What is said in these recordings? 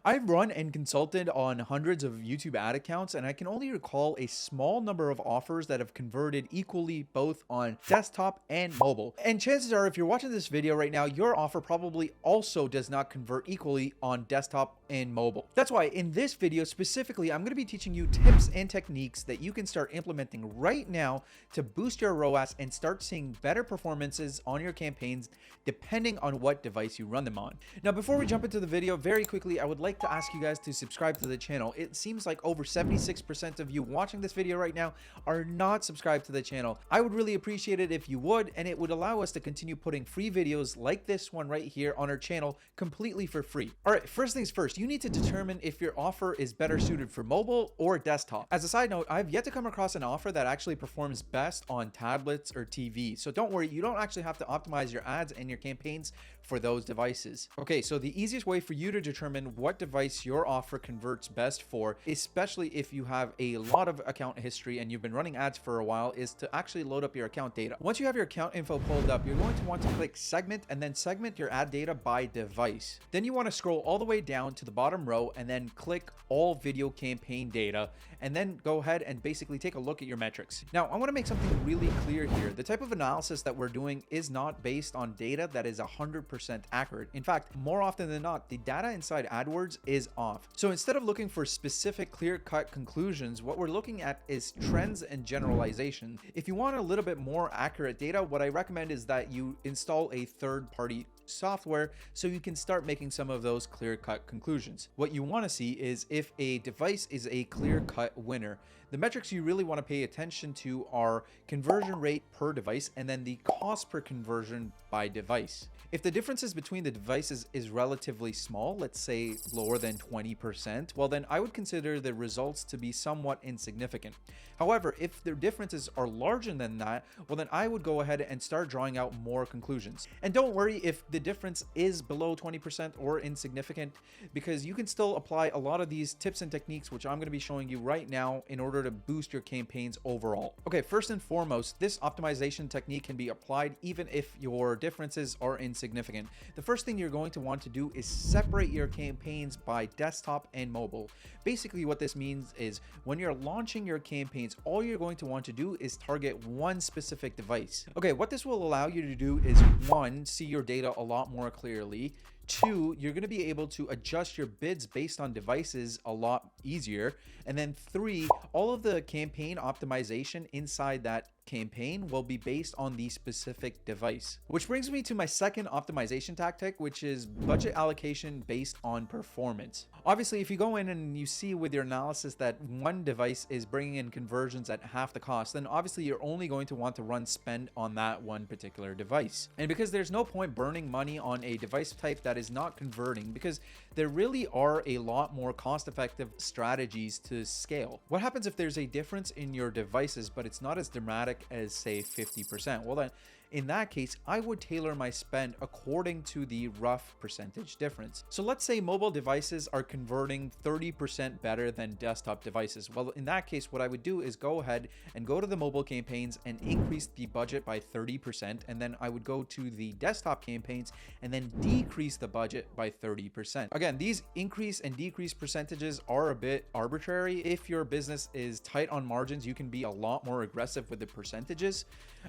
I've run and consulted on hundreds of YouTube ad accounts, and I can only recall a small number of offers that have converted equally both on desktop and mobile. And chances are, if you're watching this video right now, your offer probably also does not convert equally on desktop and mobile. That's why in this video specifically, I'm going to be teaching you tips and techniques that you can start implementing right now to boost your ROAS and start seeing better performances on your campaigns depending on what device you run them on. Now, before we jump into the video, very quickly, I would like to ask you guys to subscribe to the channel. It seems like over 76% of you watching this video right now are not subscribed to the channel. I would really appreciate it if you would, and it would allow us to continue putting free videos like this one right here on our channel completely for free. All right, first things first, you need to determine if your offer is better suited for mobile or desktop. As a side note, I've yet to come across an offer that actually performs best on tablets or TV. So don't worry, you don't actually have to optimize your ads and your campaigns for those devices. Okay, so the easiest way for you to determine what device your offer converts best for, especially if you have a lot of account history and you've been running ads for a while, is to actually load up your account data. Once you have your account info pulled up, you're going to want to click segment and then segment your ad data by device. Then you want to scroll all the way down to the bottom row and then click all video campaign data, and then go ahead and basically take a look at your metrics. Now, I want to make something really clear here. The type of analysis that we're doing is not based on data that is 100% accurate. In fact, more often than not, the data inside AdWords is off. So instead of looking for specific clear-cut conclusions, what we're looking at is trends and generalization. If you want a little bit more accurate data, what I recommend is that you install a third-party software so you can start making some of those clear-cut conclusions. What you want to see is if a device is a clear-cut winner. The metrics you really want to pay attention to are conversion rate per device and then the cost per conversion by device. If the differences between the devices is relatively small, let's say lower than 20%, well then I would consider the results to be somewhat insignificant. However, if the differences are larger than that, well then I would go ahead and start drawing out more conclusions. And don't worry if the difference is below 20% or insignificant, because you can still apply a lot of these tips and techniques which I'm going to be showing you right now in order to boost your campaigns overall. Okay, first and foremost, this optimization technique can be applied even if your differences are insignificant. The first thing you're going to want to do is separate your campaigns by desktop and mobile. Basically what this means is when you're launching your campaigns, all you're going to want to do is target one specific device. Okay, what this will allow you to do is 1, see your data a lot more clearly. 2, you're going to be able to adjust your bids based on devices a lot easier. And then 3, all of the campaign optimization inside that campaign will be based on the specific device. Which brings me to my second optimization tactic, which is budget allocation based on performance. Obviously, if you go in and you see with your analysis that one device is bringing in conversions at half the cost, then obviously you're only going to want to run spend on that one particular device. And because there's no point burning money on a device type that is not converting, because there really are a lot more cost-effective strategies to scale. What happens if there's a difference in your devices, but it's not as dramatic as say 50%? Well then, in that case, I would tailor my spend according to the rough percentage difference. So let's say mobile devices are converting 30% better than desktop devices. Well, in that case, what I would do is go ahead and go to the mobile campaigns and increase the budget by 30%. And then I would go to the desktop campaigns and then decrease the budget by 30%. Again, these increase and decrease percentages are a bit arbitrary. If your business is tight on margins, you can be a lot more aggressive with the percentages.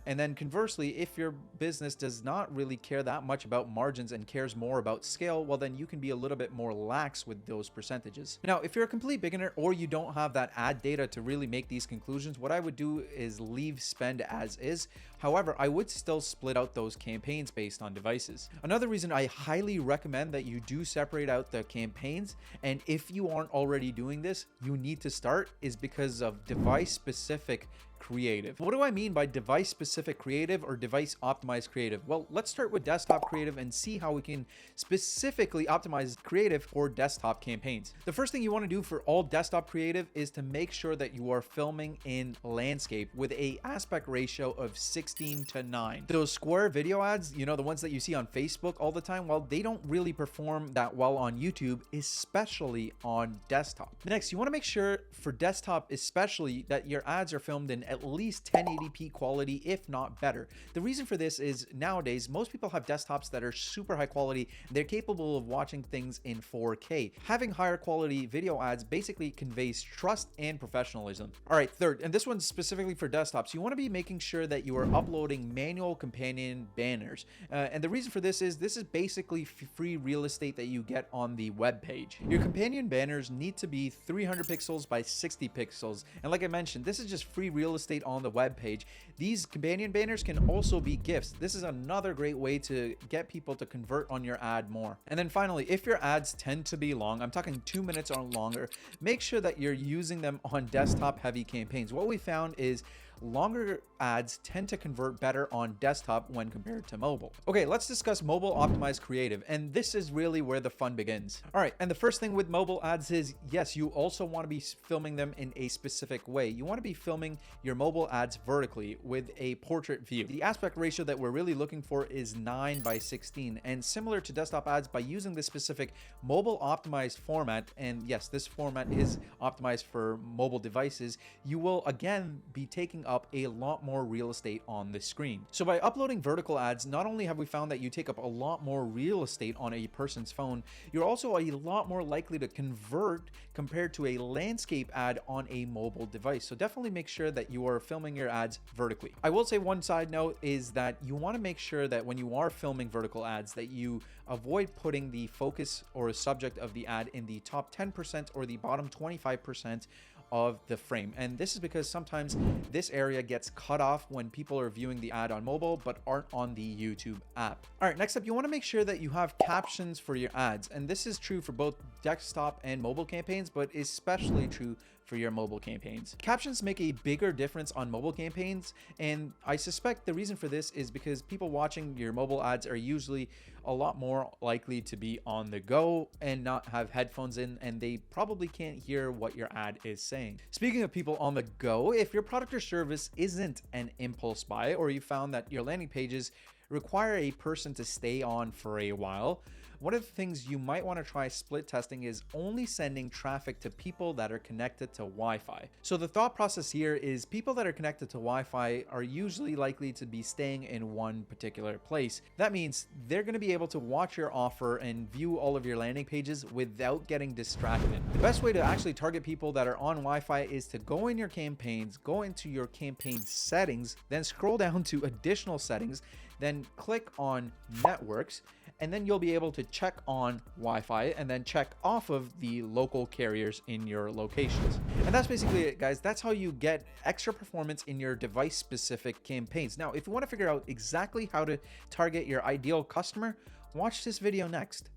And then conversely, if your business does not really care that much about margins and cares more about scale, well then you can be a little bit more lax with those percentages. Now, if you're a complete beginner or you don't have that ad data to really make these conclusions, what I would do is leave spend as is. However, I would still split out those campaigns based on devices. Another reason I highly recommend that you do separate out the campaigns, and if you aren't already doing this, you need to start, is because of device specific creative. What do I mean by device specific creative or device optimized creative? Well, let's start with desktop creative and see how we can specifically optimize creative for desktop campaigns. The first thing you want to do for all desktop creative is to make sure that you are filming in landscape with a aspect ratio of 16:9. Those square video ads, you know, the ones that you see on Facebook all the time, well, they don't really perform that well on YouTube, especially on desktop. Next, you want to make sure for desktop especially that your ads are filmed in at least 1080p quality, if not better. The reason for this is nowadays, most people have desktops that are super high quality. They're capable of watching things in 4K. Having higher quality video ads basically conveys trust and professionalism. All right, third, and this one's specifically for desktops, you want to be making sure that you are uploading manual companion banners. And the reason for this is basically free real estate that you get on the web page. Your companion banners need to be 300 pixels by 60 pixels. And like I mentioned, this is just free real estate on the web page. These companion banners can also be GIFs. This is another great way to get people to convert on your ad more. And then finally, if your ads tend to be long, I'm talking 2 minutes or longer, make sure that you're using them on desktop heavy campaigns. What we found is longer ads tend to convert better on desktop when compared to mobile. Okay, let's discuss mobile optimized creative, and this is really where the fun begins. All right, and the first thing with mobile ads is, yes, you also want to be filming them in a specific way. You want to be filming your mobile ads vertically with a portrait view. The aspect ratio that we're really looking for is 9 by 16, and similar to desktop ads, by using this specific mobile optimized format, and yes, this format is optimized for mobile devices, you will again be taking up a lot more real estate on the screen. So by uploading vertical ads, not only have we found that you take up a lot more real estate on a person's phone, you're also a lot more likely to convert compared to a landscape ad on a mobile device. So definitely make sure that you are filming your ads vertically. I will say one side note is that you want to make sure that when you are filming vertical ads that you avoid putting the focus or subject of the ad in the top 10% or the bottom 25% of the frame. And this is because sometimes this area gets cut off when people are viewing the ad on mobile but aren't on the YouTube app. All right, next up, you want to make sure that you have captions for your ads. And this is true for both desktop and mobile campaigns, but especially true for your mobile campaigns. Captions make a bigger difference on mobile campaigns, and I suspect the reason for this is because people watching your mobile ads are usually a lot more likely to be on the go and not have headphones in, and they probably can't hear what your ad is saying. Speaking of people on the go, if your product or service isn't an impulse buy, or you found that your landing pages require a person to stay on for a while, one of the things you might want to try split testing is only sending traffic to people that are connected to Wi-Fi. So the thought process here is people that are connected to Wi-Fi are usually likely to be staying in one particular place. That means they're going to be able to watch your offer and view all of your landing pages without getting distracted. The best way to actually target people that are on Wi-Fi is to go in your campaigns, go into your campaign settings, then scroll down to additional settings, then click on networks, and then you'll be able to check on Wi-Fi and then check off of the local carriers in your locations. And that's basically it, guys. That's how you get extra performance in your device specific campaigns. Now, if you want to figure out exactly how to target your ideal customer, watch this video next.